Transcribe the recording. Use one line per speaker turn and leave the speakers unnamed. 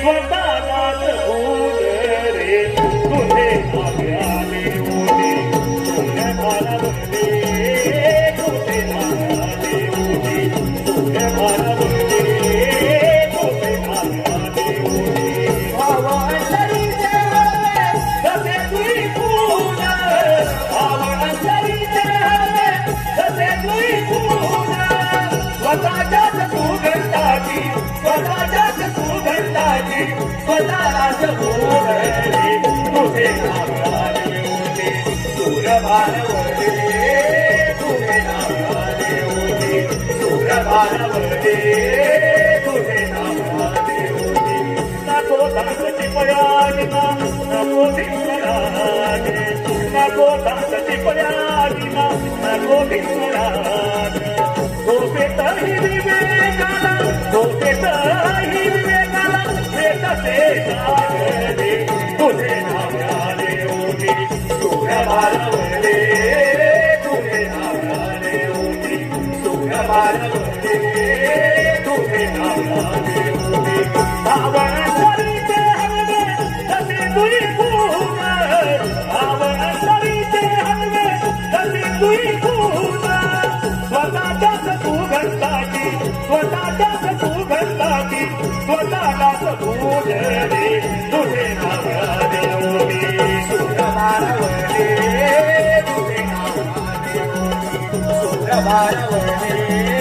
स्वतःलाच भूल रे तुझे नावे आले ओले तुझ्या भारावरले तुझे नावे आले ओले तुझ्या भारावरले तुझे नावे आले ओले भावा अंतरीचे हवे तसे तुई फूल भावा अंतरीचे हवे तसे तुई फूल स्वतःच्याच सुगंधाची स्वतःच्याच सुगंधाची स्वतःलाच भूल रे तुझे नावे आले ओले सूरभारवरले तुझे नावे आले ओले सूरभारवरले तुझे नावे आले ओले नको दासची पयालिना नको भिंगराज नको दासची पयालिना नको भिंगराज झोपेतही विवेकाला झोपेतही विवेकाला भेटते जागले तुझे नावे आले ओले सूरभारवरले तुझे नावे आले ओले सूरभारवरले तुझे नावे आले ओले भावनांतरीचे हवे तसे तुई फूल भावनांतरीचे हवे तसे तुई फूल स्वतःच्याच सुगंधाची स्वतःच्याच सुगंधाची स्वतःलाच भूल रे तुझे नावे आले ओले सूरभारवरले तुझे नावे आले ओले सूरभारवरले